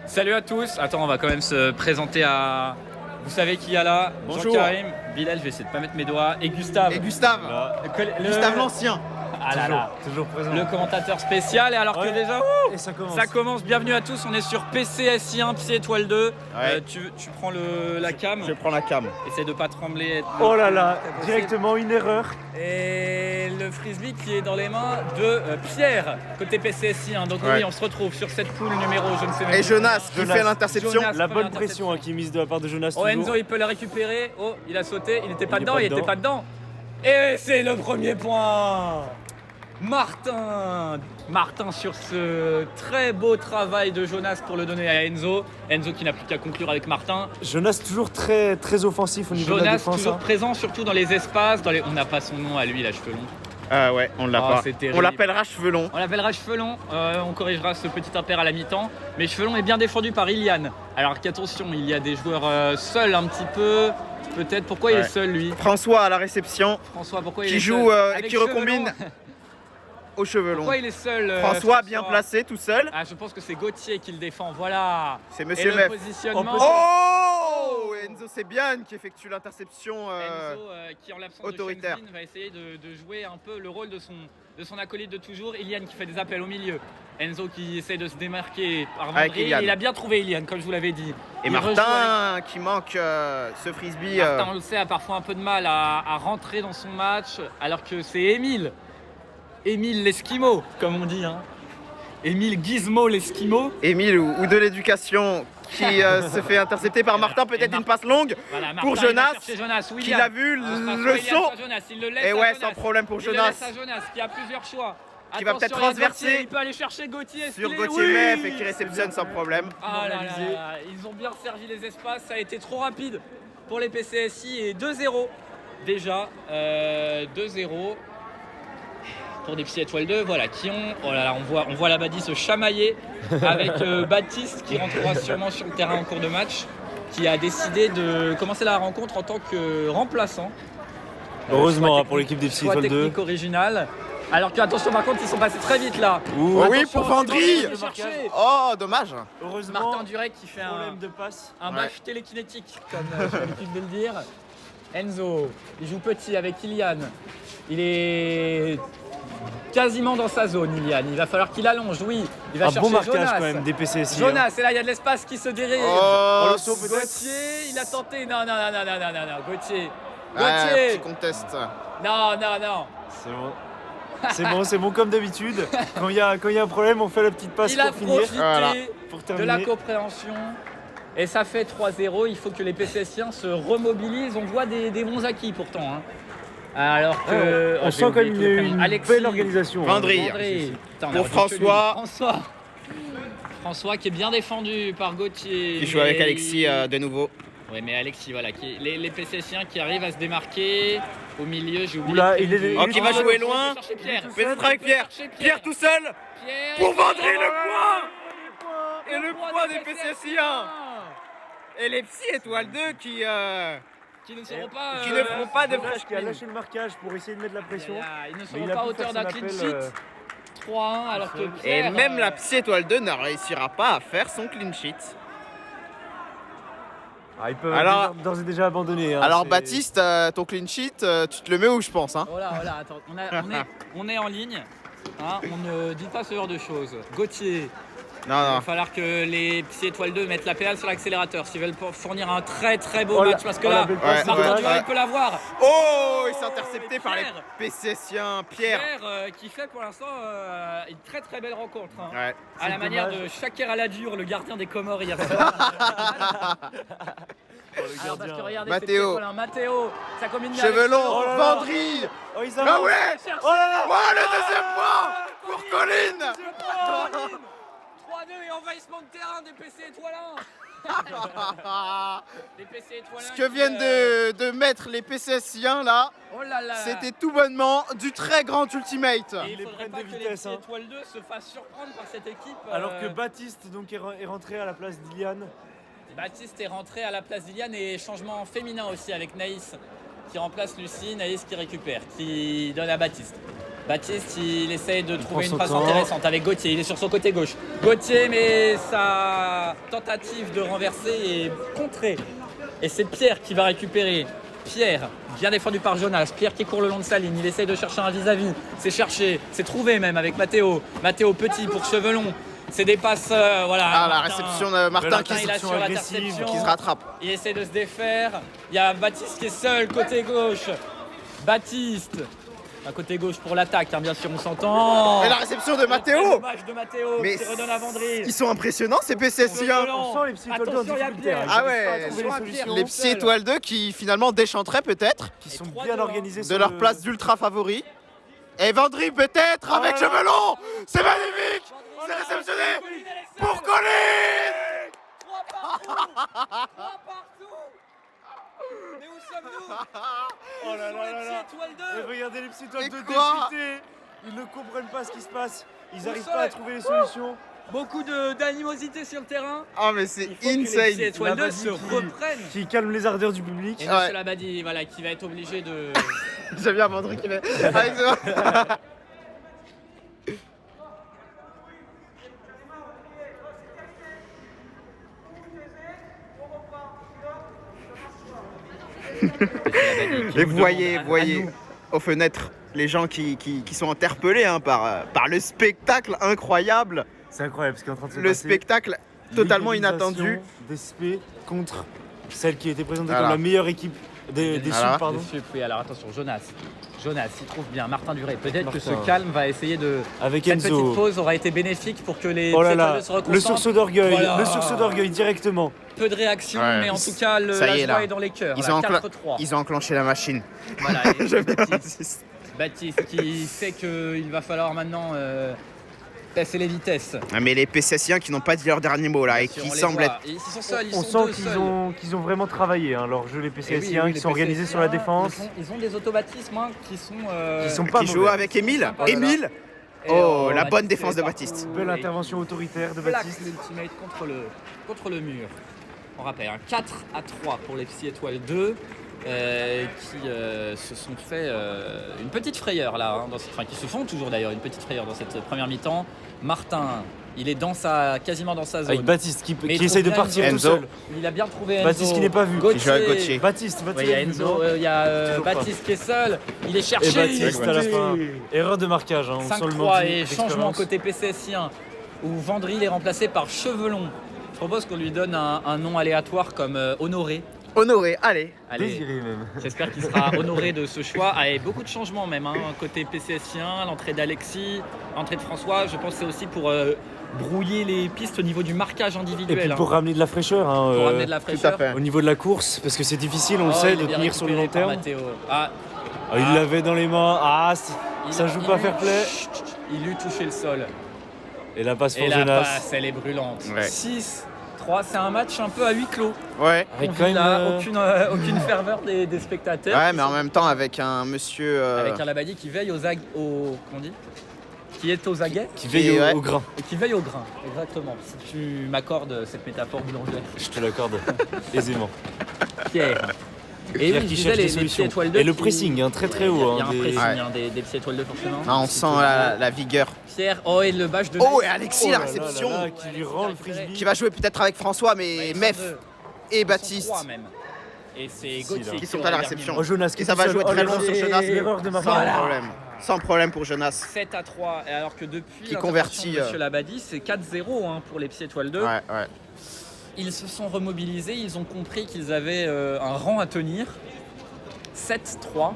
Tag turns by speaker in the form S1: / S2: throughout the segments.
S1: Salut à tous. Attends, on va quand même se présenter à... Vous savez qui y a là?
S2: Bonjour.
S1: Jean-Karim, Bilal, je vais essayer de pas mettre mes doigts, et Gustave.
S2: Et Gustave. Gustave l'ancien.
S1: Ah là là.
S3: Toujours présent.
S1: Le commentateur spécial, et alors que déjà,
S3: Et ça commence.
S1: ça commence. Bienvenue à tous, on est sur PCSI1, Psy Étoile 2.
S2: Ouais.
S1: Tu prends la cam.
S2: Je prends la cam.
S1: Essaye de pas trembler.
S3: Oh là là, directement une erreur.
S1: Et le frisbee qui est dans les mains de Pierre, côté PCSI1. Donc
S2: Ouais.
S1: oui, on se retrouve sur cette poule numéro, je ne sais même
S2: Et
S1: pas.
S2: Jonas qui
S3: Jonas.
S2: fait l'interception.
S1: Jonas.
S3: La
S1: Pas
S3: bonne
S1: l'interception.
S3: pression qui est mise de la part de Jonas.
S1: Oh,
S3: toujours.
S1: Enzo, il peut la récupérer. Oh, il a sauté, il n'était pas
S3: Il est
S1: dedans,
S3: pas
S1: il n'était
S3: dedans.
S1: pas dedans. Et c'est le premier point. Martin sur ce très beau travail de Jonas pour le donner à Enzo. Enzo qui n'a plus qu'à conclure avec Martin.
S3: Jonas toujours très, très offensif au niveau de la
S1: Jonas
S3: défense.
S1: toujours
S3: hein.
S1: présent, surtout dans les espaces. On n'a pas son nom à lui, il a cheveux longs.
S2: Ah ouais, on l'a
S1: Ah,
S2: pas.
S1: c'est terrible.
S2: On l'appellera cheveux longs.
S1: On l'appellera Chevelon, on corrigera ce petit impair à la mi-temps. Mais Chevelon est bien défendu par Ilian. Alors qu'attention, il y a des joueurs seuls un petit peu. Peut-être, pourquoi il est
S2: Ouais.
S1: seul lui?
S2: François à la réception
S1: François, pourquoi il
S2: qui
S1: est
S2: joue
S1: seul?
S2: et
S1: Avec
S2: qui recombine
S1: Chevelon.
S2: aux cheveux longs.
S1: Pourquoi il est seul
S2: François bien placé tout seul.
S1: Ah, je pense que c'est Gauthier qui le défend, voilà.
S2: C'est
S1: Et
S2: Monsieur
S1: le
S2: Meff.
S1: positionnement.
S2: Oh, Enzo Sebian qui effectue l'interception.
S1: Enzo, qui en l'absence
S2: autoritaire.
S1: de Shenzhen, va essayer de jouer un peu le rôle de son acolyte de toujours, Ilian qui fait des appels au milieu. Enzo qui essaie de se démarquer par
S2: Avec
S1: Vendry.
S2: Ilian.
S1: Il a bien trouvé Ilian, comme je vous l'avais dit.
S2: Et
S1: Il rejoue
S2: Martin qui manque ce frisbee.
S1: Martin, on le sait, a parfois un peu de mal à rentrer dans son match, alors que c'est Émile l'Esquimau, comme on dit. Hein. Émile Gizmo l'Esquimau.
S2: Émile ou de l'éducation qui se fait intercepter par Martin, peut-être une passe longue
S1: Voilà,
S2: pour
S1: Martin, il va
S2: Jonas,
S1: chercher Jonas.
S2: qui
S1: William.
S2: l'a vu,
S1: Ce sera
S2: le
S1: soit Ilian,
S2: saut.
S1: soit Jonas. Il le laisse
S2: Et
S1: à
S2: ouais,
S1: Jonas.
S2: sans problème pour
S1: Il le
S2: Jonas.
S1: laisse à Jonas, qui a plusieurs choix.
S2: Qui va peut-être
S1: Attention, il y a
S2: transverser.
S1: Gauthier, il peut aller chercher Gauthier.
S2: Sur
S1: Stylé,
S2: Gauthier
S1: oui.
S2: Meff et qui réceptionne sans problème.
S1: Ah là là là, ils ont bien servi les espaces, ça a été trop rapide pour les PCSI et 2-0 déjà, 2-0 pour des Psy Étoile 2, voilà, qui ont, oh là là, on voit la Badi se chamailler avec Baptiste qui rentrera sûrement sur le terrain en cours de match, qui a décidé de commencer la rencontre en tant que remplaçant.
S3: Heureusement
S1: Choix
S3: hein, pour l'équipe des
S1: choix
S3: Psy Étoile 2.
S1: technique original. Alors que attention par contre ils sont passés très vite là.
S3: Ouh,
S2: Oh oui,
S1: Attention,
S2: pour Vendry.
S1: attention, chercher.
S2: Oh, dommage.
S3: heureusement,
S1: Martin Duret qui fait
S3: problème de passe.
S1: un
S2: Ouais.
S1: match télékinétique, comme j'ai l'habitude de le dire. Enzo, il joue petit avec Ilian. Il est quasiment dans sa zone, Ilian. Il va falloir qu'il allonge, oui. Il va
S3: Un
S1: chercher
S3: bon marquage
S1: Jonas.
S3: quand même des PCSI.
S1: Jonas, et là il y a de l'espace qui se dirige.
S2: Oh,
S3: le saut peut-être.
S1: Gauthier, il a tenté. Non, Gauthier.
S2: Ah,
S1: Gauthier.
S2: petit contest.
S1: Non.
S3: C'est bon comme d'habitude. Quand il y a un problème, on fait la petite passe
S1: Il a
S3: pour finir.
S1: profité
S2: Voilà.
S3: Pour
S1: de la
S3: terminer.
S1: compréhension. Et ça fait 3-0. Il faut que les PCSiens se remobilisent. On voit des bons acquis pourtant. Hein. Alors que.
S3: Ouais, on
S1: j'ai
S3: sent quand
S1: oublié
S3: même
S1: tous les prénoms.
S3: une
S1: Alexis,
S3: belle organisation. hein.
S2: Vendry.
S1: André. Putain, on a
S2: Pour
S1: retenu que lui.
S2: François.
S1: François qui est bien défendu par Gauthier.
S2: Qui joue avec
S1: mais
S2: Alexis de nouveau.
S1: Ouais, mais Alexis, voilà. Les PCSiens qui arrivent à se démarquer. Au milieu, j'ai oublié.
S3: Oula,
S1: le
S3: il est-
S1: prénom.
S3: il
S2: Oh, qui va
S3: tout
S2: jouer
S3: seul.
S2: loin.
S1: Chercher Pierre.
S2: Peut-être avec Pierre.
S1: Chercher
S2: Pierre tout seul.
S1: Pierre,
S2: Pour
S1: il fait-
S2: Vendry le
S1: Oh,
S2: point. Et le point des PCSiens. Et les Psy Étoile 2 qui
S1: Qui ne seront pas.
S2: qui ne feront pas de
S3: Jonas
S2: fresh
S3: qui a
S2: clean.
S3: lâché le marquage pour essayer de mettre la pression.
S1: Ils ne
S3: Mais
S1: seront
S3: il a
S1: pas à
S3: pu
S1: hauteur
S3: faire
S1: d'un
S3: son
S1: clean
S3: appel,
S1: sheet. 3-1 alors que
S2: Et
S1: Pierre,
S2: même la Psy Étoile 2 ne réussira pas à faire son clean sheet.
S3: Ah, ils peuvent
S2: Alors-
S3: d'ores et déjà abandonner. hein,
S2: Alors
S3: c'est-
S2: Baptiste, ton clean sheet, tu te le mets où je pense hein.
S1: Oh là, attends, on est en ligne. Hein, on ne dit pas ce genre de choses. Gauthier, il
S2: Non,
S1: va falloir que les Psy Étoile 2 mettent la pédale sur l'accélérateur s'ils veulent fournir un très très beau
S3: Oh là-
S1: match parce que
S3: oh la
S1: là,
S3: belle passe,
S1: Martin
S2: ouais,
S1: Duret
S2: ouais.
S1: peut l'avoir.
S2: Oh, il s'est intercepté par les
S1: Pierre.
S2: PCSiens. Pierre.
S1: Qui fait pour l'instant une très très belle rencontre. Hein.
S2: Ouais.
S1: À la
S3: C'est
S1: manière
S3: dommage.
S1: de Shaker Aladur, le gardien des Comores hier soir.
S3: Oh, le
S1: Alors, parce
S3: gardien.
S1: que regardez,
S2: Matteo.
S1: c'est Matteo, ça combine bien.
S2: Cheveux
S1: avec-
S2: longs.
S3: Oh là là.
S2: Vendry.
S3: Oh, ils
S2: Ah
S3: avancent.
S2: ouais.
S1: Cherche-
S3: Oh là là.
S2: Oh, le deuxième point pour Colline.
S1: 3-2 et envahissement de terrain des PC étoilants. Des PC étoilants.
S2: Ce que viennent de mettre les PCSiens là,
S1: Oh là là.
S2: c'était tout bonnement du très grand ultimate.
S1: Et il
S3: les
S1: faudrait
S3: prennent
S1: pas
S3: de
S1: que les
S3: vitesse,
S1: PC
S3: hein.
S1: étoile 2 se fassent surprendre par cette équipe.
S3: Alors que Baptiste donc est rentré à la place d'Ilian.
S1: Baptiste est rentré à la place d'Iliane et changement féminin aussi avec Naïs qui remplace Lucie, Naïs qui récupère, qui donne à Baptiste. Baptiste, il essaye de trouver une
S3: son
S1: passe
S3: temps.
S1: intéressante avec Gauthier. Il est sur son côté gauche. Gauthier, mais sa tentative de renverser est contrée. Et c'est Pierre qui va récupérer. Pierre, bien défendu par Jonas. Pierre qui court le long de sa ligne. Il essaye de chercher un vis-à-vis. C'est cherché, c'est trouvé même avec Mathéo. Mathéo petit pour Chevelon. C'est des passes, voilà.
S2: Ah, la
S1: Martin.
S2: réception de Martin qui,
S1: Il assure l'interception.
S2: qui se rattrape.
S1: Il essaie de se défaire. Il y a Baptiste qui est seul côté gauche. Baptiste. À côté gauche pour l'attaque, hein, bien sûr, on s'entend.
S2: Et la réception de
S1: Le
S2: Mathéo.
S1: dommage de Mathéo
S2: Mais
S1: qui redonne à Vendry.
S2: ils sont impressionnants ces PCSI.
S3: On sent les psy étoiles 2 en
S1: Attention, il y a
S3: difficulté.
S1: Pierre.
S3: hein.
S2: Ah
S3: Ils
S2: ouais,
S3: arrivent pas à trouver
S1: sur
S3: les
S1: un
S3: solutions.
S2: Les psy étoiles 2 qui finalement déchanteraient peut-être
S3: Qui sont
S1: 3-2,
S3: bien
S1: hein.
S3: organisés
S2: de
S3: sur
S2: leur
S3: le-
S2: place d'ultra favoris. Et Vendry peut-être avec
S3: Ah.
S2: Chevelon. C'est magnifique. C'est réceptionné pour Colline.
S1: 3 partout. Mais où sommes-nous?
S3: Oh là là là là.
S1: Étoile
S3: Et
S1: 2.
S3: regardez les psy étoiles
S2: Mais
S3: 2
S2: quoi
S3: déchiquetés. Ils ne comprennent pas ce qui se passe. Ils
S1: Où
S3: n'arrivent
S1: sont
S3: pas à
S1: les-
S3: trouver les solutions.
S1: Beaucoup d'animosité sur le terrain.
S2: Ah mais c'est
S1: Il faut que les petits
S2: insane.
S1: étoiles 2
S3: Labadie
S1: se reprennent.
S3: Qui calme les ardeurs du public.
S1: Et
S2: Ouais.
S1: monsieur Labadie, voilà, qui va être obligé de...
S2: J'aime bien Vendry qui fait. Avec ça. Et vous voyez aux fenêtres les gens qui sont interpellés hein, par le spectacle incroyable,
S3: C'est incroyable ce qui est en train de se
S2: le
S3: passer.
S2: spectacle totalement
S3: L'égalisation
S2: inattendu.
S3: D'Espé contre celle qui était présentée
S2: Voilà.
S3: comme la meilleure équipe des
S2: Voilà.
S3: Sud, pardon.
S1: Des Sup, oui, alors attention, Jonas, il trouve bien Martin Duré. Peut-être que ce
S3: Martin.
S1: calme va essayer de...
S3: Avec
S1: Cette petite
S3: Enzo.
S1: pause aura été bénéfique pour que les
S3: Oh là
S1: petits
S3: là,
S1: étoiles se reconcentrent.
S3: le sursaut d'orgueil,
S1: Voilà.
S3: le sursaut d'orgueil directement.
S1: Peu de réaction,
S2: Ouais.
S1: mais en tout cas,
S2: Ça
S1: la
S2: y est,
S1: joie
S2: là.
S1: est dans les cœurs.
S2: Ils,
S1: Voilà,
S2: ont
S1: 4-3.
S2: ils ont enclenché la machine.
S1: Voilà, et
S2: J'aime bien
S1: Baptiste, Baptiste qui sait qu'il va falloir maintenant passer les vitesses.
S2: Ah, mais les PCSiens qui n'ont pas dit leur dernier mot là et
S1: Sur-
S2: qui
S1: on les
S2: semblent
S1: voit.
S2: être.
S1: Ils sont seuls, ils
S3: On
S1: sont deux
S3: sent
S1: seuls.
S3: qu'ils ont vraiment travaillé hein, leur jeu, les
S1: Et
S3: PCSiens,
S1: oui,
S3: qui
S1: les
S3: sont organisés sur la
S1: PCSiens,
S3: défense.
S1: Ils ont des automatismes hein, qui sont...
S3: Qui sont pas
S2: Qui joue
S3: mauvais.
S2: avec Émile.
S1: Oh là là.
S2: Émile.
S1: Et,
S2: Oh, la
S1: Baptiste
S2: bonne
S1: est
S2: défense de
S1: partout.
S2: Baptiste.
S3: Belle
S1: Et
S3: intervention autoritaire de
S1: plaque
S3: Baptiste.
S1: l'ultimate contre le mur. On rappelle, hein, 4-3 pour les Psy Étoiles 2 qui se sont fait une petite frayeur là, hein, qui se font toujours d'ailleurs une petite frayeur dans cette première mi-temps. Martin, il est quasiment dans sa zone.
S3: Avec Baptiste qui
S1: Mais il
S3: essaye de
S1: trouve
S3: partir
S2: bien
S3: tout
S2: Enzo.
S3: seul.
S1: Il a bien trouvé Enzo.
S3: Baptiste qui n'est pas vu.
S2: Qui joue à Gauthier.
S3: Baptiste,
S1: Oui, il y a Enzo, il y a
S3: Toujours pas.
S1: Baptiste qui est seul. Il est cherché.
S3: Et Baptiste à la
S1: Oui.
S3: fin. Erreur de marquage, hein, on sent le
S1: 5-3
S3: manque
S1: et changement
S3: d'expérience.
S1: côté PCSien où Vendry est remplacé par Chevelon. Je propose qu'on lui donne un nom aléatoire comme Honoré.
S2: Honoré, allez.
S1: Allez,
S3: Désiré même.
S1: j'espère qu'il sera honoré de ce choix. Avec beaucoup de changements même, hein, côté PCSien, l'entrée d'Alexis, l'entrée de François. Je pense que c'est aussi pour brouiller les pistes au niveau du marquage
S3: Et
S1: individuel.
S3: puis
S1: hein,
S3: pour ramener de la fraîcheur, hein,
S1: pour ramener de la
S2: Tout à
S1: fraîcheur.
S2: fait.
S3: au niveau de la course, parce que c'est difficile, on le
S1: Oh,
S3: sait,
S1: il est
S3: de
S1: bien
S3: tenir sur le long
S1: récupéré par
S3: terme.
S1: Mathéo. Ah,
S3: Ah, il l'avait dans les mains. Ah, ça joue pas
S1: eut-
S3: fair play.
S1: Il eut touché le sol.
S3: Et la passe
S1: Et
S3: pour
S1: la
S3: Jonas.
S1: passe, elle est brûlante.
S2: Ouais.
S1: 6-3, c'est un match un peu à huis clos.
S2: Ouais.
S3: Avec
S1: On
S3: quand
S1: vit
S3: même,
S1: là, aucune ferveur des spectateurs.
S2: Ouais, mais en même temps avec un monsieur.
S1: Avec un Labadie qui veille comment on dit Qui est aux aguets
S3: qui veille
S2: Et ouais.
S3: au grain.
S1: et qui veille au grain. Exactement. Si tu m'accordes cette métaphore boulangère.
S3: Je te l'accorde aisément.
S1: Pierre. Et
S3: Pierre
S1: oui,
S3: qui
S1: je
S3: cherche
S1: disais
S3: des
S1: les petits
S3: solutions.
S1: étoiles 2.
S3: Et le pressing, hein, très très haut.
S1: Il y a
S3: hein,
S1: un
S3: des-
S1: pressing
S2: Ouais.
S1: hein, des petits étoiles 2 forcément.
S2: Ah, on sent la vigueur.
S1: Pierre, oh et le bâche de
S2: Oh,
S1: Naïs.
S2: et Alexis,
S3: Oh
S2: la
S3: là là
S2: réception.
S3: là là, qui lui rend le frisbee.
S2: Qui va jouer peut-être avec François,
S1: Ouais,
S2: mais
S1: ils sont
S2: Mef
S1: deux.
S2: et
S1: Ils sont
S2: Baptiste.
S1: trois même. Et c'est
S3: Si,
S1: Gauthier
S3: là.
S2: Qui sont
S1: aura
S2: à la
S1: le
S2: réception.
S3: Oh, Jonas qui
S2: Et ça
S3: est
S2: va
S3: tout
S2: jouer
S3: seul.
S2: très
S3: Oh,
S2: long sur
S3: l'erreur-
S2: Jonas.
S3: L'erreur de
S2: Sans
S3: marquage.
S2: problème. Sans problème pour Jonas.
S1: 7-3, et alors que depuis
S2: Qui
S1: l'intervention
S2: convertit,
S1: de Monsieur Labadie, c'est 4-0 hein, pour les Psy Étoiles 2.
S2: Ouais, ouais.
S1: Ils se sont remobilisés, ils ont compris qu'ils avaient un rang à tenir. 7-3.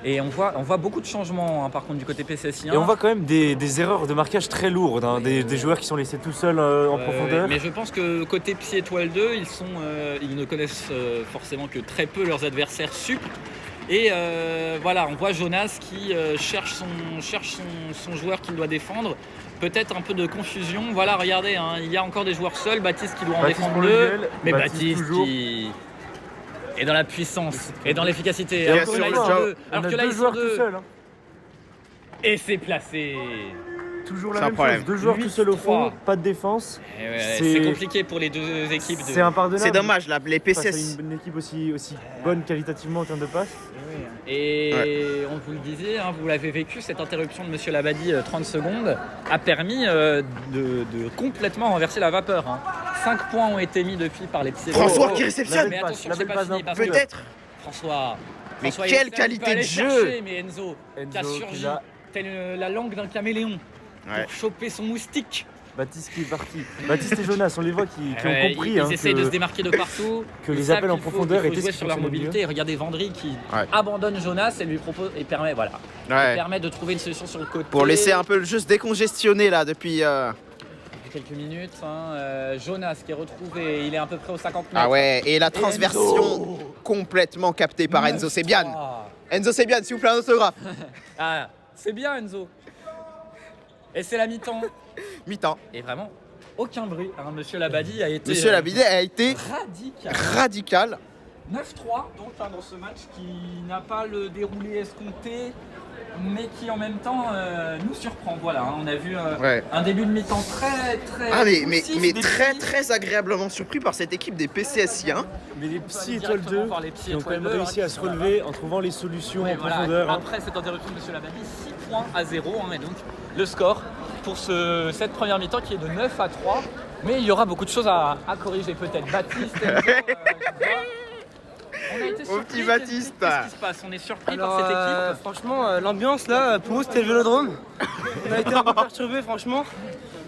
S1: Et on voit beaucoup de changements hein, par contre du côté PCSien.
S3: Et on voit quand même des erreurs de marquage très lourdes, hein, des joueurs qui sont laissés tout seuls en profondeur.
S1: Mais je pense que côté Psy Étoile 2, ils ne connaissent forcément que très peu leurs adversaires sup. Et voilà, on voit Jonas qui cherche son joueur qu'il doit défendre. Peut-être un peu de confusion. Voilà, regardez, hein, il y a encore des joueurs seuls. Baptiste qui doit en
S3: Baptiste
S1: défendre
S3: pour le
S1: deux.
S3: duel,
S1: Mais
S3: Baptiste
S1: Baptiste
S3: toujours.
S1: qui est dans la puissance et dans l'efficacité.
S2: Et
S1: Alors que
S2: sur
S1: là,
S2: le
S1: ils sont
S2: job.
S1: deux.
S3: On
S1: Alors
S3: a
S1: que là,
S3: deux
S1: ils sont
S3: joueurs tout
S1: deux.
S3: seuls. hein.
S1: Et c'est placé.
S3: Toujours la
S2: Sans
S3: même
S2: problème.
S3: chose. Deux joueurs tout seuls au fond,
S1: 8-3.
S3: pas de défense.
S1: Et ouais,
S3: C'est-
S1: c'est compliqué pour les deux équipes.
S3: C'est impardonnable.
S2: C'est dommage, là, les
S3: Face à
S2: PCS.
S3: une équipe aussi bonne qualitativement en termes de passes.
S1: Et on vous le disait, hein, vous l'avez vécu, cette interruption de Monsieur Labadie, 30 secondes, a permis de complètement renverser la vapeur. Hein. 5 points ont été mis depuis par les petits.
S2: François qui réceptionne.
S1: Mais attention, c'est pas fini parce que
S2: Peut-être.
S1: François,
S2: Mais
S1: François
S2: quelle
S1: Jensen,
S2: qualité
S1: il peut aller
S2: de jeu.
S1: chercher, mais Enzo qui a
S3: Enzo qui
S1: surgi,
S3: l'a.
S1: telle la langue d'un caméléon,
S2: Ouais.
S1: pour choper son moustique.
S3: Baptiste qui est parti. Baptiste et Jonas, on les voit qui ont
S1: Ouais,
S3: compris
S1: ils
S3: hein,
S1: essayent de se
S3: que,
S1: démarquer de partout.
S3: que
S1: Ils
S3: les
S1: savent
S3: appels en
S1: qu'il faut-
S3: profondeur
S1: qu'il faut
S3: étaient
S1: jouer
S3: ce qui
S1: sur leur
S3: fonctionnait
S1: mobilité. Et regardez Vendry qui
S2: Ouais.
S1: abandonne Jonas et lui propose et permet
S2: Ouais.
S1: permet de trouver une solution sur le côté.
S2: Pour laisser un peu le jeu se décongestionner là depuis.
S1: Depuis quelques minutes. Hein, Jonas qui est retrouvé, il est à peu près aux 50 mètres.
S2: Ah ouais, et la transversion
S1: Enzo.
S2: complètement captée par Enzo
S1: 9-3.
S2: Sebian. Enzo Sebian, s'il vous plaît, un autographe.
S1: Ah, c'est bien Enzo. Et c'est la mi-temps.
S2: Mi-temps.
S1: Et vraiment, aucun bruit. Hein, Monsieur Labadie a été
S2: Monsieur Labadie a été
S1: radical.
S2: radical.
S1: 9-3 donc hein, dans ce match qui n'a pas le déroulé escompté, mais qui en même temps nous surprend. Voilà, hein, on a vu
S2: Ouais.
S1: un début de mi-temps très
S2: Ah mais
S1: poussif, des
S2: très
S1: petits.
S2: très agréablement surpris par cette équipe des PCSiens.
S3: mais les
S1: On va
S3: psy étoiles 2
S1: directement voir les petits
S3: qui ont quand même
S1: étoiles 2,
S3: réussi
S1: hein,
S3: à
S1: qui
S3: se
S1: sont là-bas.
S3: relever en trouvant les solutions
S1: Ouais,
S3: en
S1: voilà.
S3: profondeur. hein.
S1: Après cette interruption de M. Labadie, 6 points à 0 hein, et donc le score pour cette première mi-temps qui est de 9-3. Mais il y aura beaucoup de choses à corriger peut-être. Baptiste, Enzo, on a été surpris.
S2: petit Baptiste.
S1: Qu'est-ce qui se passe? On est surpris
S4: Alors,
S1: par cette équipe.
S4: franchement, l'ambiance là, pour nous c'était le vélodrome. On a été un peu perturbés, franchement.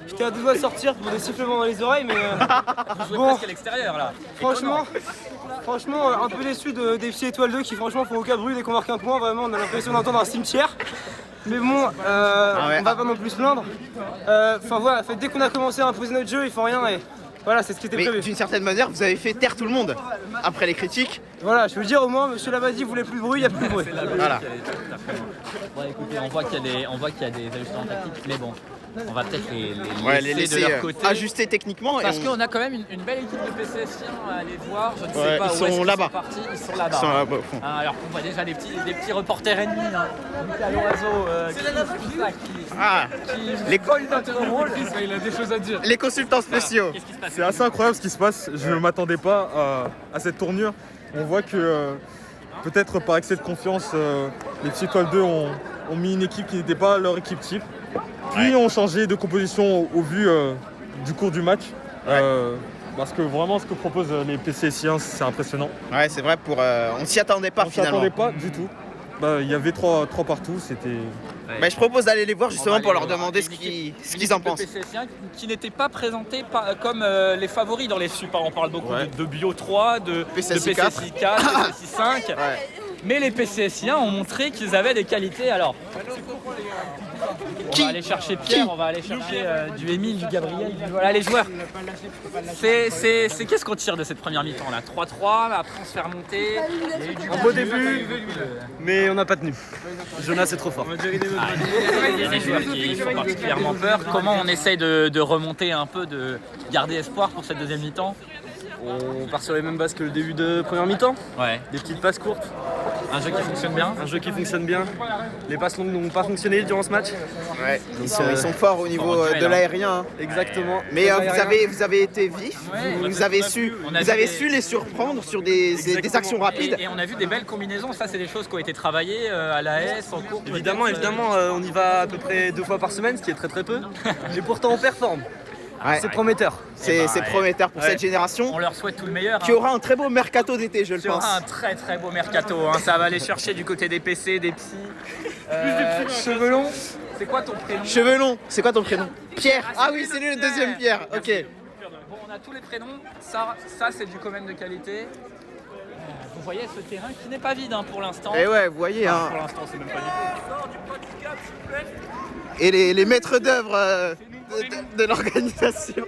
S4: J'étais à deux doigts de sortir pour des sifflements dans les oreilles, mais
S1: Vous jouez
S4: bon.
S1: presque à l'extérieur là.
S4: franchement, un peu déçu des petits étoiles 2 qui franchement font aucun bruit dès qu'on marque un point. Vraiment, on a l'impression d'entendre un cimetière. Mais bon,
S2: ouais.
S4: on va pas non plus se plaindre. Enfin voilà, dès qu'on a commencé à imposer notre jeu, ils font rien et voilà, c'est ce qui était
S2: Mais
S4: prévu.
S2: d'une certaine manière, vous avez fait taire tout le monde. Après les critiques,
S4: Voilà, je veux dire au moins, Monsieur Labadie voulait plus de bruit, il n'y a plus de bruit.
S2: voilà.
S1: Bon, écoutez, on voit qu'il y a des ajustements tactiques, mais bon, on va peut-être les
S2: Ouais, les
S1: laisser
S2: laisser
S1: de leur côté.
S2: ajuster techniquement.
S1: Parce
S2: et on-
S1: qu'on a quand même une belle équipe de PCSiens à aller voir. Je ne sais
S2: Ouais,
S1: pas
S2: ils
S1: où
S2: sont
S1: est-ce qu'ils
S2: là-bas.
S1: sont partis. Ils sont là-bas.
S2: Ils sont là-bas au fond.
S1: Hein, alors qu'on voit déjà des petits reporters ennemis. Hein. Lucas Loiseau,
S2: Ah,
S1: qui colle notre rôle.
S5: Il a des choses à dire.
S2: les consultants spéciaux.
S1: Qu'est-ce qui se passe?
S5: C'est assez incroyable ce qui se passe. Je ne m'attendais pas à cette tournure. On voit que peut-être par excès de confiance, les petits étoiles 2 ont mis une équipe qui n'était pas leur équipe type. Puis ont changé de composition au vu du cours du match. Parce que vraiment ce que proposent les PCSiens, c'est impressionnant.
S2: Ouais, c'est vrai, on s'y attendait pas
S5: On ne
S2: finalement.
S5: s'attendait pas du tout. Il y avait trois partout, c'était...
S2: Bah, je propose d'aller les voir justement
S1: On va
S2: pour
S1: aller
S2: leur
S1: voir.
S2: demander ce
S1: Une
S2: qu'ils en
S1: équipe de
S2: pensent.
S1: PCSiens qui n'étaient pas présentés comme les favoris dans les super. On parle beaucoup
S2: Ouais.
S1: de Bio 3, de
S2: PCSI
S1: 4, 4 PCSI 5.
S2: Ouais.
S1: Mais les PCSiens ont montré qu'ils avaient des qualités. Alors, on va aller chercher Pierre, on va aller chercher du Émile, du Gabriel. Voilà les joueurs. Qu'est-ce qu'on tire de cette première mi-temps là? 3-3, après on se fait remonter. Il y a eu du
S4: Un beau début, mais on n'a pas tenu. Jonas est trop fort.
S1: Il y a des joueurs qui font particulièrement peur. Comment on essaye de remonter un peu, de garder espoir pour cette deuxième mi-temps?
S4: On part sur les mêmes bases que le début de première mi-temps.
S1: Ouais,
S4: Des petites passes courtes,
S1: un jeu qui fonctionne bien.
S4: un jeu qui fonctionne bien. Les passes longues n'ont pas fonctionné durant ce match.
S2: Ouais, ils sont forts au niveau
S1: Fort en duel,
S2: de
S1: hein.
S2: l'aérien. Hein.
S4: Exactement.
S2: Mais vous avez été vifs,
S1: Ouais,
S2: vous avez su les surprendre sur des actions rapides.
S1: Et on a vu des belles combinaisons. Ça, c'est des choses qui ont été travaillées à l'AS en cours.
S4: Évidemment, on y va à peu près 2 fois par semaine, ce qui est très très peu. Et pourtant on performe.
S2: Ouais.
S4: C'est prometteur.
S2: C'est prometteur pour
S4: Ouais.
S2: cette génération
S1: On leur souhaite tout le meilleur.
S2: qui aura un très beau mercato d'été, je le
S1: Il y
S2: pense.
S1: aura un très très beau mercato. Hein. Ça va aller chercher du côté des PC, des psys. Chevelon, c'est quoi ton prénom?
S2: Cheveux longs, c'est quoi ton prénom? Pierre. Ah oui, c'est lui le deuxième Pierre. Ok.
S1: Bon, on a tous les prénoms. Ça c'est du commun de qualité. Vous voyez ce terrain qui n'est pas vide hein, pour l'instant.
S2: Et ouais, vous voyez,
S1: Enfin,
S2: hein.
S1: pour l'instant, c'est même pas du tout.
S2: Et les maîtres d'œuvre de l'organisation.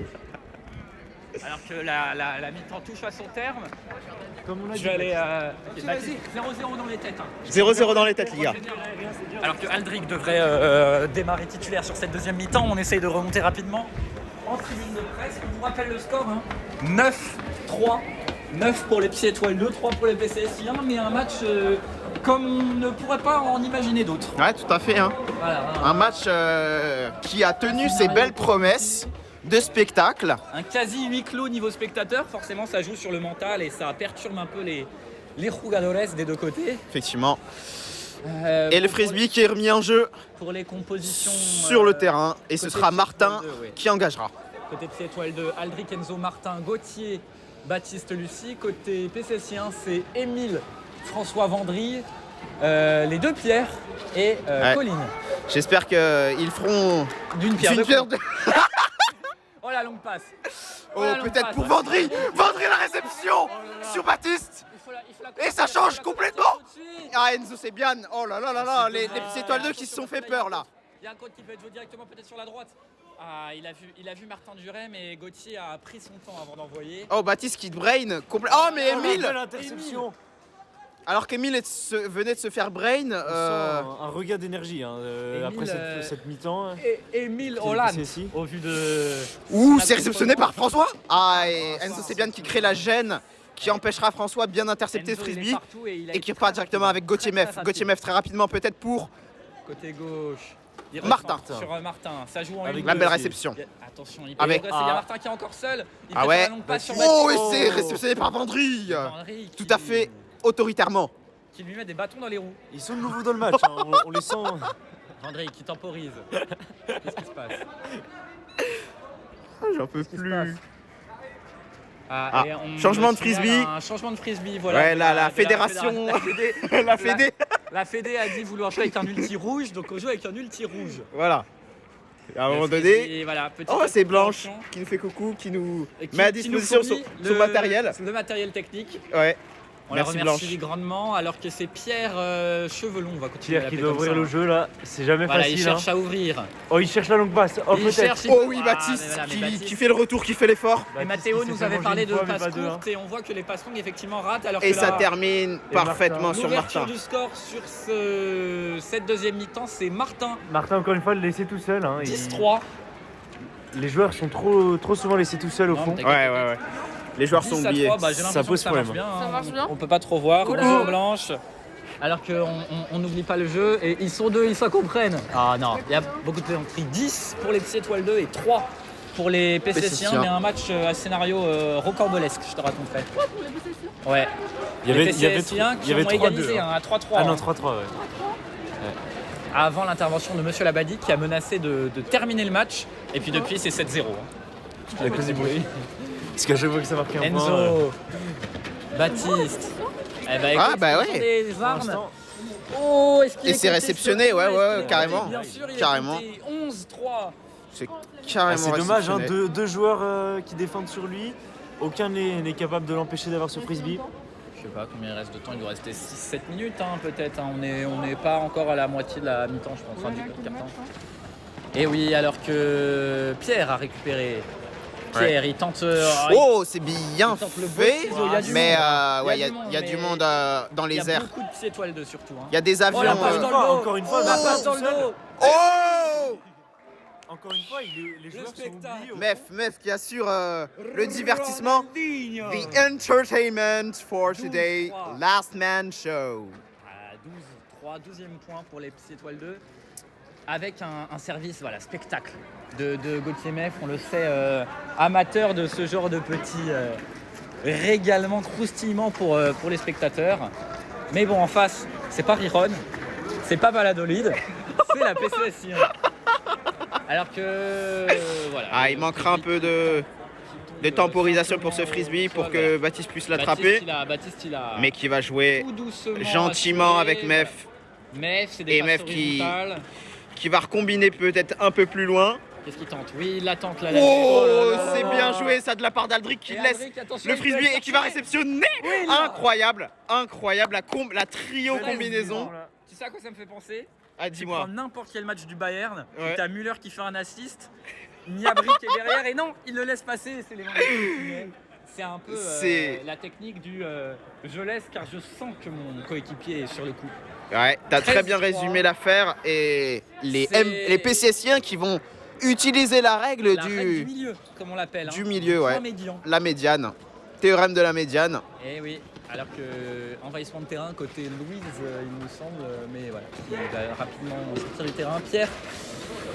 S1: Alors que la mi-temps touche à son terme.
S3: Comme on a
S1: Je
S3: dit.
S1: vais aller. 0-0 dans les têtes. Hein.
S2: 0-0 dans les têtes, les gars.
S1: Alors que Aldric devrait démarrer titulaire sur cette deuxième mi-temps, on essaye de remonter rapidement. En tribune de presse, on vous rappelle le score hein. 9-3. 9 pour les Psy Étoiles 2, 3 pour les PCSiens, mais un match comme on ne pourrait pas en imaginer d'autres.
S2: Ouais, tout à fait. Hein.
S1: Voilà,
S2: Un match qui a tenu ses belles promesses de spectacle.
S1: un quasi huis clos niveau spectateur, forcément ça joue sur le mental et ça perturbe un peu les jugadores des deux côtés.
S2: Effectivement. Et le frisbee qui est remis en jeu
S1: pour les compositions
S2: sur le terrain. Et ce
S1: côté
S2: sera
S1: Pied
S2: Martin
S1: Étoile 2,
S2: qui engagera.
S1: Côté Pied Étoile 2, Aldric Enzo Martin, Gauthier, Baptiste Lucie. Côté PCSI1, c'est Émile, François Vendry, les deux Pierres et Colline.
S2: J'espère qu'ils feront
S1: D'une pierre deux coups.
S2: de...
S1: Oh la longue passe.
S2: Oh, peut-être pour Vendry. Vendry la réception sur Baptiste. Et ça change complètement. Ah, Enzo Sebian. Oh là là là là. Les petits étoiles 2 qui se sont fait peur là.
S1: Il y a un code qui peut être joué directement peut-être sur la droite. Ah, il a vu Martin Duret, mais Gauthier a pris son temps avant d'envoyer.
S2: Oh, Baptiste qui brain complètement. Oh, mais Émile.
S3: Belle interception.
S2: Alors qu'Émile venait de se faire brain.
S3: On sent un regain d'énergie hein, après cette mi-temps.
S1: Émile Hollande,
S3: PCSI.
S1: au vu de...
S2: Ouh, c'est réceptionné par François. Ah, et Enzo Sebian qui crée la gêne, qui empêchera François de bien intercepter
S1: Enzo,
S2: ce
S1: il est
S2: frisbee.
S1: partout et il a
S2: Et qui repart directement avec Gauthier Meff. Gauthier Meff très rapidement peut-être pour
S1: Côté gauche. Il
S2: Martin.
S1: recentre sur Martin. Ça joue en
S3: Avec
S1: une
S2: la
S3: deux
S2: belle
S3: aussi.
S2: réception.
S1: Attention, il
S2: Avec-
S1: peut progresser. Il y a Martin qui est encore seul. Il
S2: Ah
S1: fait
S2: ouais.
S1: la longue passe sur
S2: Oh, et
S1: Baptiste.
S2: c'est réceptionné par Vendry.
S1: Henry
S2: Tout
S1: qui-
S2: à fait autoritairement.
S1: Qui lui met des bâtons dans les roues.
S3: Ils sont de nouveau dans le match, hein, on les sent.
S1: Vendry qui temporise. Qu'est-ce qui se passe?
S2: J'en peux
S1: Qu'est-ce qui se passe?
S2: Ah,
S1: et on
S2: changement de
S1: signale
S2: frisbee.
S1: Un changement de frisbee, voilà.
S2: Ouais, là,
S1: De
S2: la fédération. La Fédé.
S1: La Fédé a dit vouloir jouer avec un ulti rouge, donc on joue avec un ulti rouge.
S2: Voilà. Et à un moment
S1: Le
S2: donné.
S1: frisbee, voilà, petite
S2: Oh, c'est Blanche
S1: attention.
S2: qui nous fait coucou, qui nous
S1: Et qui-
S2: met à
S1: qui nous
S2: disposition
S1: fournit
S2: son matériel.
S1: Le matériel technique.
S2: Ouais.
S1: On
S2: Merci,
S1: la remercie
S2: Blanche.
S1: grandement, alors que c'est Pierre Chevelon, on va continuer à
S3: Pierre qui
S1: l'appeler
S3: doit
S1: comme
S3: ouvrir
S1: ça.
S3: le jeu là, c'est jamais
S1: Voilà,
S3: facile.
S1: il cherche à ouvrir.
S3: Hein. Oh, il cherche la longue passe. Oh,
S1: Il
S3: peut-être.
S1: cherche, il-
S2: Oh oui,
S1: Ah,
S2: Baptiste,
S1: mais voilà, mais
S2: qui
S1: Baptiste.
S2: fait le retour, qui fait l'effort.
S1: Et
S3: Baptiste,
S1: Mathéo
S3: il s'est
S1: nous
S3: fait
S1: avait
S3: manger
S1: parlé
S3: une
S1: de
S3: fois, mais
S1: passes
S3: pas deux, hein.
S1: courtes et on voit que les passes longues effectivement ratent alors
S2: Et
S1: que
S2: ça
S1: là,
S2: termine parfaitement sur
S1: l'ouverture
S2: Martin.
S1: du score sur cette deuxième mi-temps, c'est Martin,
S3: Martin, encore une fois, le laisser tout seul. Hein.
S1: 10-3.
S3: Les joueurs sont trop souvent laissés tout seuls au
S1: Non,
S3: fond.
S1: mais
S2: Ouais. Les joueurs
S1: 10
S2: sont
S1: à
S2: oubliés.
S1: 3, bah, j'ai
S3: Ça
S1: l'impression
S3: pose
S1: que ça marche
S3: problème.
S1: bien.
S6: Ça marche bien.
S1: On peut pas trop voir.
S6: Oula.
S1: Coucou Blanche. Alors qu'on n'oublie pas le jeu et ils sont deux, ils se comprennent. Ah non, il y a beaucoup de pénalties. 10 pour les Psy Étoile 2 et 3 pour les PCSI1, mais un match à scénario rocambolesque, je te raconterai.
S6: Pour les PCSI.
S1: Ouais.
S3: Il y avait,
S1: les
S3: il y avait,
S1: PCSI1
S3: il
S1: qui
S3: y avait
S1: ont
S3: 3-2.
S1: égalisé
S3: hein.
S1: à 3-3.
S3: Ah non,
S1: hein.
S3: 3-3, ouais.
S1: Avant l'intervention de Monsieur Labadi qui a menacé de terminer le match. Et puis depuis, c'est 7-0. hein.
S3: Il a causé bruit. Parce qu'à chaque fois que ça marquait un point.
S1: Enzo, Baptiste. Eh ben, écoute,
S2: bah
S1: ils
S2: ouais.
S1: ont des
S3: pour
S1: armes.
S3: l'instant,
S1: Oh, est-ce qu'il
S2: Et
S1: est
S2: c'est
S1: compté
S2: réceptionné,
S1: ce
S2: ouais,
S1: point?
S2: ouais,
S1: Est-ce qu'il est
S2: carrément.
S1: compté? Bien sûr, il est
S2: Carrément.
S1: compté. 11-3.
S2: C'est
S3: ah,
S2: carrément
S3: c'est dommage, hein,
S2: réceptionné.
S3: deux joueurs qui défendent sur lui. Aucun n'est capable de l'empêcher d'avoir ce frisbee.
S1: Je sais pas combien il reste de temps, il doit rester 6-7 minutes peut-être. On n'est pas encore à la moitié de la mi-temps, je pense, enfin, du quart temps. Et oui, alors que Pierre a récupéré. Pierre, il tente.
S2: Oh, c'est bien
S1: il tente le beau
S2: fait.
S1: ciseau, il y a du
S2: Mais
S1: monde.
S2: ouais, il y a du monde dans
S1: il y
S2: les
S1: a
S2: airs.
S1: beaucoup de Psy Étoile 2 surtout. hein.
S2: Il y a des avions.
S1: Oh, la passe dans le dos.
S3: Encore une fois,
S1: La
S3: Martin
S1: passe dans
S3: tout
S1: le
S3: seul.
S1: dos.
S2: Oh
S3: Encore une fois, les joueurs sont
S1: spectacle.
S3: oubliés.
S2: Mef qui assure le divertissement. The entertainment for today.
S1: 12-3.
S2: Last Man Show.
S1: À 12-3, 12e point pour les Psy Étoile 2. Avec un service spectacle de Gauthier Meff, on le sait, amateur de ce genre de petits régalements, croustillements pour les spectateurs. Mais bon, en face, c'est pas Riron, c'est pas Valladolid, c'est la PCSI. Alors que voilà.
S2: Ah, il manquera un peu de temporisation pour ce frisbee pour que Baptiste puisse l'attraper.
S1: Baptiste, il a
S2: Mais qui va jouer
S1: tout doucement
S2: gentiment
S1: assuré.
S2: avec Mef.
S1: Mef, c'est des
S2: Et
S1: passes
S2: Mef qui-
S1: horizontales.
S2: Qui va recombiner peut-être un peu plus loin.
S1: Qu'est-ce qu'il tente? Oui, il la tente là.
S2: Oh,
S1: là là
S2: c'est
S1: là.
S2: bien joué ça de la part d'Aldric qui
S1: Et
S2: laisse
S1: Aldric, attention,
S2: le
S1: il peut
S2: frisbee
S1: aller
S2: et qui va
S1: chercher.
S2: réceptionner.
S1: Oui, là.
S2: Incroyable, la trio
S1: Ouais,
S2: combinaison.
S1: Tu sais à quoi ça me fait penser?
S2: Ah,
S1: Tu
S2: dis-moi.
S1: prends n'importe quel match du Bayern,
S2: Ouais.
S1: où t'as Müller qui fait un assist, Gnabry qui est derrière, et non, il le laisse passer, c'est les mains. C'est un peu
S2: C'est-
S1: la technique du je laisse car je sens que mon coéquipier est sur le coup.
S2: Ouais, t'as très bien
S1: 13-3.
S2: résumé l'affaire et les
S1: C'est-
S2: PCSiens qui vont utiliser la règle
S1: La règle du
S2: du
S1: milieu, comme on l'appelle.
S2: du milieu, ouais.
S1: Point médian.
S2: la médiane. Théorème de la médiane.
S1: Et oui, alors que envahissement de terrain côté Louise, il me semble, mais voilà, qui va rapidement sortir du terrain. Pierre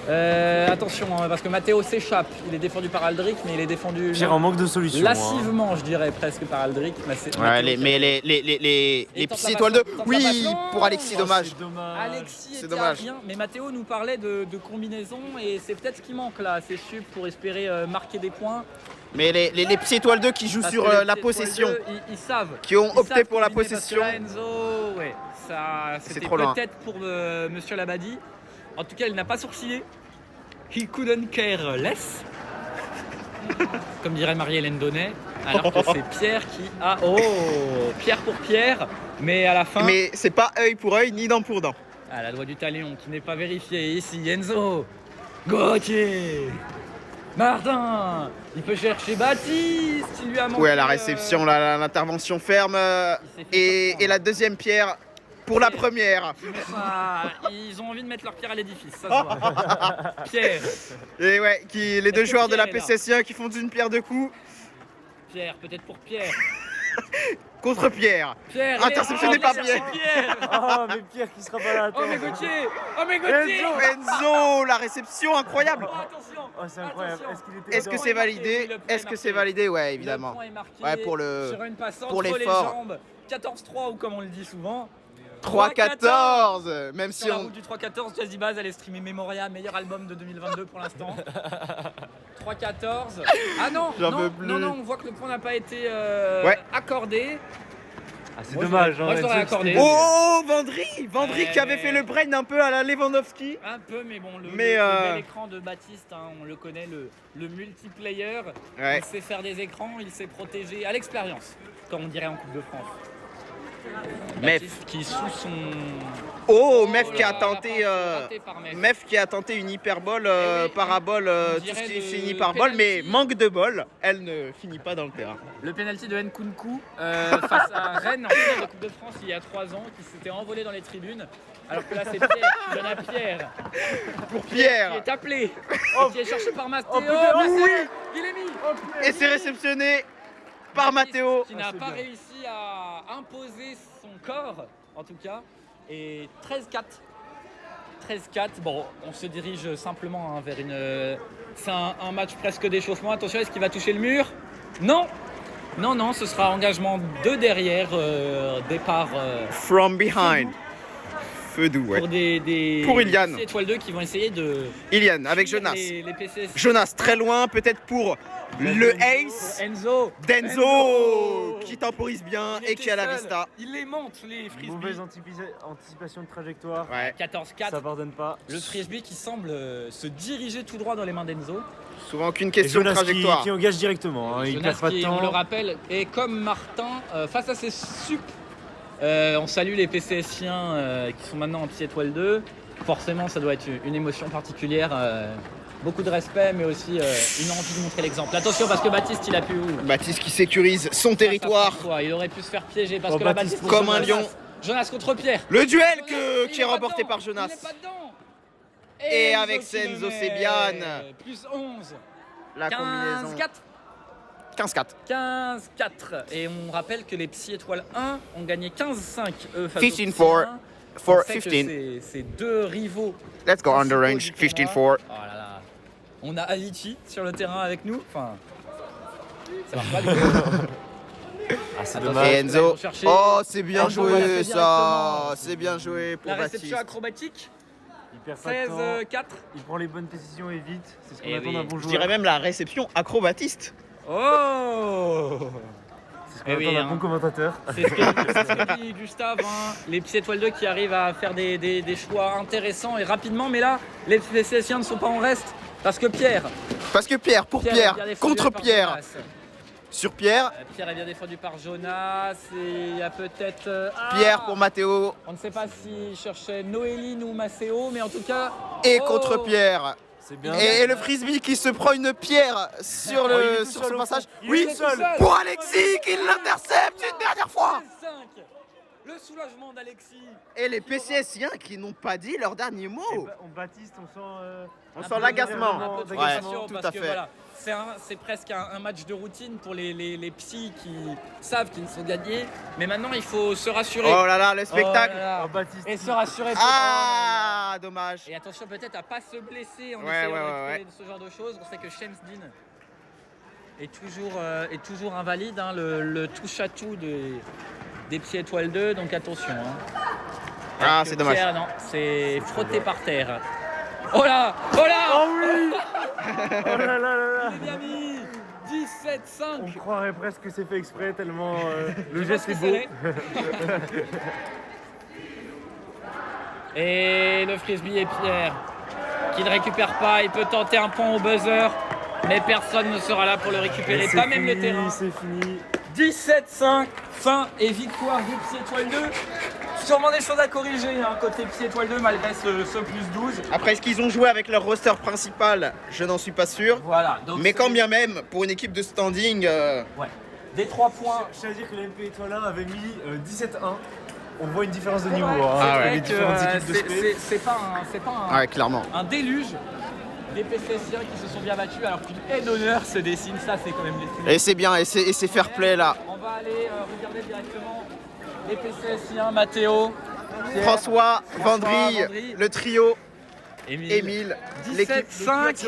S1: Attention, hein, parce que Matteo s'échappe. Il est défendu par Aldric, mais il est défendu
S3: Pierre en manque de solution.
S1: lassivement, je dirais presque par Aldric.
S2: Ouais, les Psy étoiles 2. Oui, pour Alexis, dommage.
S1: Alexis
S2: C'est
S1: était
S2: dommage.
S1: à rien, mais Matteo nous parlait de combinaison et c'est peut-être ce qui manque là. C'est sup pour espérer marquer des points.
S2: Mais les Psy étoiles 2 qui jouent
S1: Parce
S2: sur
S1: que les
S2: la
S1: Psy
S2: possession,
S1: étoiles 2, ils savent.
S2: qui ont
S1: Ils
S2: opté
S1: savent
S2: pour la
S1: combiner, parce que
S2: possession.
S1: là, Enzo, ouais, ça, c'était
S2: trop loin.
S1: peut-être pour Monsieur Labadie. En tout cas, il n'a pas sourcillé. He couldn't care less. Comme dirait Marie-Hélène Donnet. Alors que c'est Pierre qui a... Oh, Pierre pour Pierre. Mais à la fin...
S2: Mais c'est pas œil pour œil ni dent pour dent.
S1: Ah, la loi du talion qui n'est pas vérifiée ici. Enzo, Gauthier, Martin, il peut chercher Baptiste, il lui a manqué...
S2: Ouais, la réception, l'intervention ferme.
S1: il s'est fait
S2: Et la deuxième pierre pour la première.
S1: Ah, ils ont envie de mettre leur pierre à l'édifice, ça se voit. Pierre,
S2: Et ouais, les deux
S1: que
S2: joueurs de la
S1: Pierre est là
S2: PCS1 qui font d'une pierre deux coups
S1: Pierre, peut-être pour Pierre.
S2: contre Pierre.
S1: Pierre,
S2: Interceptionné
S1: il est-
S2: par
S1: il est cherché
S2: Pierre.
S3: Oh, mais Pierre qui sera pas là.
S1: Oh
S3: attends.
S1: mais Gauthier, oh mais Gauthier.
S2: Enzo, la réception incroyable.
S1: Oh, attention.
S3: Oh, c'est incroyable.
S1: Attention.
S3: Est-ce qu'il était
S2: Est-ce que
S3: dedans
S2: c'est
S1: Le point est
S2: validé?
S1: marqué, le point
S2: Est-ce
S1: est
S2: que c'est
S1: marqué.
S2: validé? Ouais,
S1: Le
S2: évidemment.
S1: point est marqué
S2: Ouais, pour le
S1: sur une passe
S2: pour
S1: entre
S2: l'effort.
S1: les jambes. 14-3 ou comme on le dit souvent.
S2: 3-14. Même si
S1: Sur la
S2: on
S1: route du 3-14, Jazzy Baz allait streamer Memoria, meilleur album de 2022 pour l'instant. 3-14. Ah non,
S2: J'en
S1: non,
S2: veux plus.
S1: non, on voit que le point n'a pas été
S2: Ouais.
S1: accordé.
S3: Ah, c'est
S1: Moi,
S3: dommage.
S1: moi, je
S3: hein,
S1: l'aurais
S3: Enzo,
S1: accordé.
S3: c'était-
S2: Oh, Vendry qui avait
S1: mais-
S2: fait le brain un peu à la Lewandowski.
S1: Un peu, mais bon, le
S2: Mais,
S1: bel écran de Baptiste, hein, on le connaît, le multiplayer.
S2: Ouais.
S1: Il sait faire des écrans, il sait protéger à l'expérience, comme on dirait en Coupe de France.
S2: Mef.
S1: Baptiste qui sous son...
S2: Oh, Mef qui
S1: là
S2: a
S1: là,
S2: tenté
S1: la passe ratée par Mef.
S2: Mef qui a tenté une hyperbole,
S1: Eh oui,
S2: parabole,
S1: on
S2: tout
S1: dirait
S2: ce qui
S1: le
S2: finit par bol, mais
S1: penalty.
S2: manque de bol, elle ne finit pas dans le terrain.
S1: Le penalty de Nkunku face à Rennes en finale de Coupe de France il y a 3 ans, qui s'était envolé dans les tribunes. Alors que là, c'est Pierre qui donne à Pierre.
S2: Pour
S1: Qui
S2: Pierre.
S1: est appelé. Et qui est cherché par Matteo.
S3: putain,
S1: Matteo,
S2: oui.
S1: il est mis.
S2: Et c'est réceptionné par Matteo.
S1: Qui n'a pas réussi à imposer son corps, en tout cas. Et 13-4. 13-4. Bon, on se dirige simplement hein, vers une. C'est un match presque d'échauffement. Attention, est-ce qu'il va toucher le mur? Non. Non, ce sera engagement de derrière, départ
S2: From behind. Feu doux, ouais.
S1: pour des
S2: Pour Ilian.
S1: petits étoiles 2 qui vont essayer de.
S2: Ilian avec
S1: fuir
S2: Jonas.
S1: Les PCS.
S2: Jonas très loin, peut-être pour le ace
S1: Enzo.
S2: d'Enzo qui temporise bien
S1: Il
S2: et
S1: était
S2: qui a la
S1: seul.
S2: vista.
S1: Il les monte, les frisbees.
S3: Mauvaise anticipation de trajectoire.
S2: Ouais.
S1: 14-4.
S3: Ça pardonne pas.
S1: Le frisbee qui semble se diriger tout droit dans les mains d'Enzo.
S2: Souvent aucune
S3: Et
S2: question de
S3: Jonas
S2: trajectoire.
S3: qui engage directement. hein, Il
S1: Jonas
S3: perd pas de
S1: qui, on le
S3: temps.
S1: rappelle, est comme Martin face à ses sup. On salue les PCSiens qui sont maintenant en Psy étoile 2. Forcément, ça doit être une émotion particulière. Beaucoup de respect, mais aussi une envie de montrer l'exemple. Attention, parce que Baptiste, il a pu.
S2: Baptiste qui sécurise son territoire.
S1: Il aurait pu se faire piéger parce
S3: Oh,
S1: que là,
S3: Baptiste
S1: Baptiste,
S2: comme un
S1: Jonas-
S2: lion.
S1: Jonas contre Pierre.
S2: Le duel
S1: Jonas,
S2: qui est
S1: pas
S2: remporté
S1: dedans,
S2: par Jonas.
S1: Il est pas dedans.
S2: Et
S1: Enzo
S2: avec
S1: qui le
S2: Enzo
S1: met.
S2: Sebian.
S1: Plus 11.
S2: La combinaison.
S1: 15-4.
S2: 15-4.
S1: 15-4. Et on rappelle que les Psy étoiles 1 ont gagné 15-5 eux face aux
S2: 15-4
S1: Psy
S2: for
S1: 1.
S2: for
S1: On sait que
S2: 15.
S1: ces deux rivaux.
S2: Let's go under
S1: principaux
S2: range.
S1: du tournoi.
S2: 15-4.
S1: Oh là là. On a Avicii sur le terrain avec nous. Enfin, ça marche pas du coup.
S3: Ah, c'est
S1: Attention.
S3: dommage.
S2: Et Enzo.
S1: vont chercher.
S2: Oh, c'est bien
S1: Enzo va la
S2: joué
S1: faire
S2: ça.
S1: directement.
S2: C'est bien joué pour
S1: La
S2: Baptiste.
S1: réception acrobatique.
S3: Il perd pas de temps.
S1: 16-4.
S3: Il prend les bonnes décisions et vite. C'est ce qu'on
S1: Eh
S3: attend
S1: oui.
S3: d'un bon
S2: Je
S3: joueur.
S2: dirais même la réception acrobatiste.
S1: Oh.
S3: C'est ce qu'on
S1: Eh
S3: attend
S1: oui,
S3: d'un
S1: hein.
S3: bon commentateur.
S1: C'est ce que dit Gustave, hein. Les Psy étoiles 2 qui arrivent à faire des choix intéressants et rapidement, mais là, les PCSiens ne sont pas en reste parce que Pierre,
S2: Parce que Pierre, pour
S1: est
S2: Pierre,
S1: bien défendu
S2: contre
S1: par
S2: Pierre,
S1: Jonas.
S2: sur Pierre,
S1: Pierre est bien défendu par Jonas et il y a peut-être
S2: Pierre pour Matteo
S1: on ne sait pas s'il cherchait Noéline ou Maceo, mais en tout cas
S2: et
S1: oh.
S2: contre Pierre.
S3: C'est bien.
S2: Et le frisbee qui se prend une pierre sur,
S3: Oh, il est
S2: le,
S3: tout
S2: sur
S3: seul
S2: son
S3: au
S2: passage.
S3: fond. Il
S2: Oui,
S3: est tout seul.
S2: pour Alexis qui l'intercepte une dernière fois.
S1: 5. Le soulagement d'Alexis.
S2: Et les PCSiens qui n'ont pas dit leur dernier
S3: Et
S2: mot.
S3: on Baptiste, on sent.
S2: On
S1: Un
S2: sent
S1: peu
S2: l'agacement.
S1: un peu de
S2: Ouais,
S1: frustration
S2: tout
S1: parce
S2: à
S1: que
S2: fait.
S1: voilà, c'est presque un match de routine pour les psys qui savent qu'ils sont gagnés. Mais maintenant, il faut se rassurer.
S2: Oh là là, le spectacle.
S1: Oh là là.
S3: Oh, Baptiste.
S1: Et se rassurer.
S2: Ah Ah, dommage.
S1: Et attention peut-être à pas se blesser en
S2: Ouais,
S1: essayant
S2: ouais,
S1: de
S2: ouais,
S1: récupérer ce genre de choses. On sait que Shemsdin est toujours invalide, hein, le touche-à-tout des pieds étoile 2, donc attention. Hein.
S2: Ah,
S1: Alors
S2: c'est
S1: que
S2: dommage.
S1: Pierre, non, c'est frotté par terre. Oh là! Oh là!
S3: Oh oui. Oh là là là là.
S1: Il est bien mis! 17-5!
S3: On croirait presque que c'est fait exprès tellement le
S1: Je
S3: geste
S1: pense
S3: est
S1: que
S3: beau.
S1: c'est Et le frisbee et Pierre qui ne récupère pas. Il peut tenter un point au buzzer, mais personne ne sera là pour le récupérer,
S3: Et
S1: pas
S3: c'est
S1: même le
S3: fini,
S1: terrain.
S3: c'est fini.
S1: 17-5, fin et victoire du Pied Étoile 2. Sûrement des choses à corriger, hein, côté Pied Étoile 2, malgré ce plus 12.
S2: Après, est-ce qu'ils ont joué avec leur roster principal? Je n'en suis pas sûr.
S1: Voilà. Donc
S2: Mais quand bien même, pour une équipe de standing,
S1: Ouais. Des 3 points.
S3: Je tiens à dire que l'MP Étoile 1 avait mis 17-1. On voit une différence de niveau
S1: Ouais,
S3: hein,
S1: c'est
S3: entre
S1: vrai
S3: les
S1: que,
S3: différentes équipes de SP.
S1: c'est pas
S2: ouais, clairement.
S1: un déluge des PCSiens qui se sont bien battus, alors qu'une haie d'honneur se dessine. Ça, c'est quand même les plus.
S2: Et c'est bien, et c'est fair play là.
S1: On va aller regarder directement les PCSiens, Mathéo, Pierre,
S2: François, Vendry,
S1: Vendry,
S2: le trio,
S1: Émile.
S2: Émile, l'équipe.
S1: 17-5,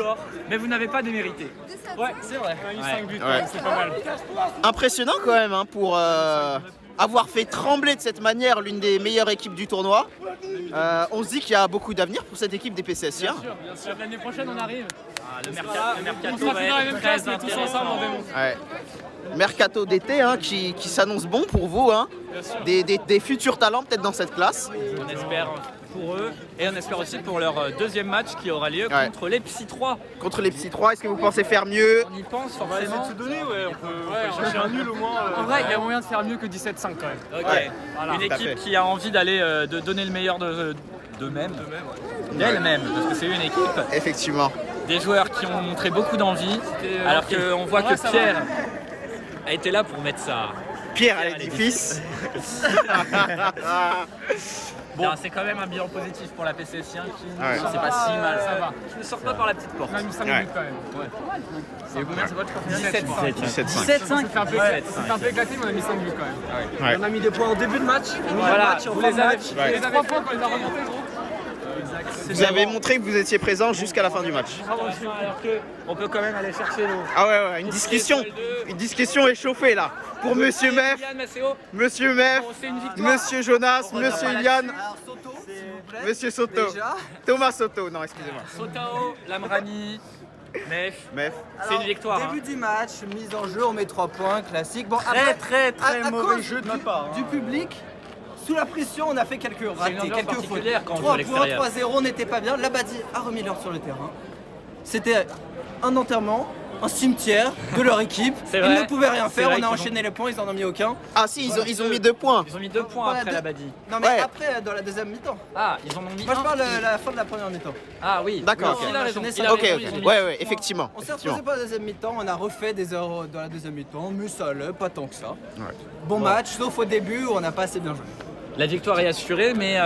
S1: mais vous n'avez pas démérité. Ouais, c'est vrai. On a mis 5 buts,
S2: Ouais.
S1: c'est pas mal.
S2: Impressionnant quand même hein, pour avoir fait trembler de cette manière l'une des meilleures équipes du tournoi. On se dit qu'il y a beaucoup d'avenir pour cette équipe des PCSiens.
S1: Bien sûr. L'année prochaine, on arrive. Le mercato va être très intéressant.
S2: Ouais. Mercato d'été hein, qui s'annonce bon pour vous. Hein. Des futurs talents peut-être dans cette classe.
S1: On espère pour eux et on espère aussi pour leur deuxième match qui aura lieu
S2: Ouais.
S1: contre les Psy 3.
S2: Contre les Psy 3, est-ce que vous pensez faire mieux?
S1: On y pense forcément.
S3: donner, ouais, on peut chercher un nul au moins.
S4: En vrai, il y a moyen de faire mieux que 17-5 quand même.
S1: Ok.
S2: Ouais.
S1: Une
S2: Tout à fait.
S1: équipe qui a envie d'aller de donner le meilleur d'eux-mêmes, d'elle-même, parce que c'est une équipe.
S2: Effectivement.
S1: Des joueurs qui ont montré beaucoup d'envie, alors qu'on voit que Pierre a été là pour mettre ça.
S2: Pierre à l'édifice.
S1: Bon, c'est quand même un bilan positif pour la PCSien qui
S2: Ouais.
S1: c'est pas si mal.
S4: Ça va.
S1: Qui ne sort pas par la petite porte.
S4: On a mis 5
S2: Ouais.
S4: buts quand même.
S1: Et combien c'est votre
S4: 17-5.
S2: 17-5.
S1: 17-5.
S4: Ça fait un peu éclaté, mais on a mis 5 buts quand même.
S2: Ouais.
S4: On a mis des points en début de match, au milieu de
S1: Voilà,
S4: match, en
S1: vous
S4: fin
S1: les
S4: de
S1: avez-
S4: match.
S2: Ouais.
S4: Et 3 points quand il a remonté, gros.
S2: Vous avez montré que vous étiez présent jusqu'à la fin du match.
S1: Alors qu'on peut quand même aller chercher l'eau.
S2: Ah ouais, une discussion échauffée là. Pour Monsieur Meff,
S1: Yann Maceo,
S2: Monsieur Meff,
S1: c'est une victoire.
S2: Monsieur Jonas,
S1: On revient
S2: Monsieur
S1: pas
S2: Ilian,
S6: Alors Soto, s'il vous plaît.
S2: Monsieur Soto,
S6: Déjà.
S2: Thomas Soto, non excusez-moi.
S1: Sotao, Lamrani, Mef.
S2: Meff.
S1: C'est une victoire.
S6: Début du match, mise en jeu, on met 3 points, classique. Bon,
S3: Très
S6: à
S3: mauvais
S6: cause
S3: jeu de notre part.
S6: du public, sous la pression, on a fait quelques ratés,
S1: ambiance
S6: quelques fautes.
S1: particulière quand on joue
S6: 3
S1: à
S6: points,
S1: l'extérieur.
S6: 3-0, n'était pas bien. Labadie a remis l'heure sur le terrain. C'était un enterrement, un cimetière de leur équipe.
S1: C'est
S6: Ils
S1: vrai.
S6: ne pouvaient rien
S1: C'est
S6: faire,
S1: vrai
S6: on a
S1: qu'ils
S6: enchaîné les points, ils en ont mis aucun.
S2: Ah si, ils ont mis 2 points.
S1: Ils ont mis 2 points
S6: Voilà,
S1: après
S6: deux-
S1: la Badie.
S6: Non mais
S2: Ouais.
S6: après, dans la deuxième mi-temps.
S1: Ah, ils en ont mis
S6: Moi je
S1: un.
S6: parle de la fin de la première mi-temps.
S1: Ah oui.
S2: D'accord,
S1: Oui,
S2: ok.
S1: Il a raison.
S6: Ok,
S1: Il a
S2: Ok,
S1: raison,
S2: ok.
S1: ils ont mis-
S2: Ouais, effectivement.
S6: On s'est
S2: effectivement.
S6: reposé pour la deuxième mi-temps, on a refait des erreurs dans la deuxième mi-temps, mais ça allait, pas tant que ça.
S2: Ouais.
S6: Bon match, sauf au début où on n'a pas assez bien joué.
S1: La victoire est assurée, mais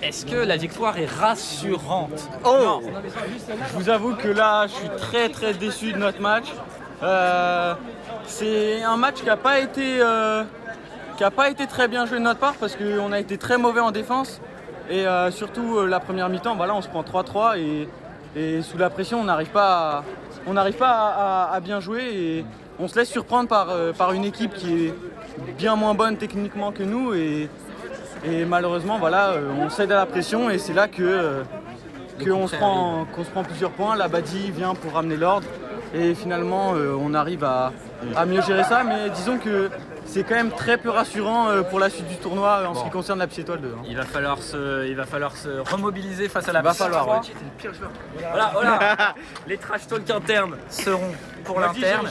S1: est-ce que la victoire est rassurante?
S2: Oh
S7: Je vous avoue que là, je suis très déçu de notre match. C'est un match qui n'a pas été très bien joué de notre part parce qu'on a été très mauvais en défense. Et surtout la première mi-temps, voilà, on se prend 3-3 et sous la pression, on n'arrive pas à bien jouer et on se laisse surprendre par une équipe qui est bien moins bonne techniquement que nous et malheureusement, voilà, on cède à la pression et c'est là qu'on se prend plusieurs points. La Badi vient pour ramener l'ordre et finalement on arrive à mieux gérer ça. Mais disons que c'est quand même très peu rassurant pour la suite du tournoi en ce qui concerne la Psy Étoile 2.
S1: Il va falloir se remobiliser face à la
S7: Va
S1: Psy
S7: falloir,
S1: 3. Voilà. Les trash talk internes seront pour l'interne.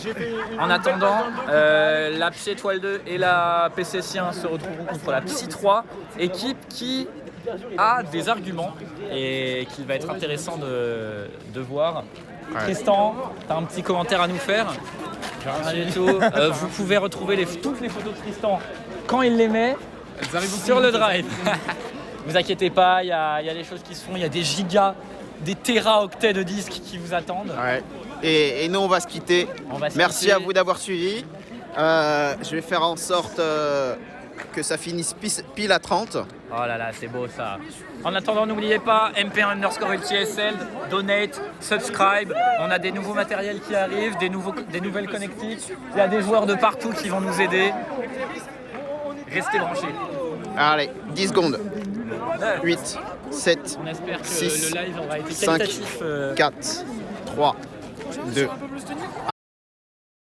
S1: En attendant, la Psy Étoile 2 et la PCSien se retrouveront contre la Psy 3, équipe qui a des arguments et qu'il va être intéressant de voir. Tristan, tu as un petit commentaire à nous faire? Rien du tout. Vous pouvez retrouver toutes les photos de Tristan quand il les met sur le drive. Vous inquiétez pas, il y a des choses qui se font, il y a des gigas, des téraoctets de disques qui vous attendent.
S2: Ouais. Et nous on va se quitter.
S1: On va se
S2: Merci
S1: quitter.
S2: à vous d'avoir suivi. Je vais faire en sorte que ça finisse pile à 30.
S1: Oh là là, c'est beau ça. En attendant, n'oubliez pas, MP_UltiSL, donate, subscribe. On a des nouveaux matériels qui arrivent, des nouvelles connectiques. Il y a des joueurs de partout qui vont nous aider. Restez branchés.
S2: Allez, 10 secondes. 8, 7,
S1: On espère que
S2: 6,
S1: le live aura été
S2: 5,
S1: qualitatif.
S2: 4, 3, 2,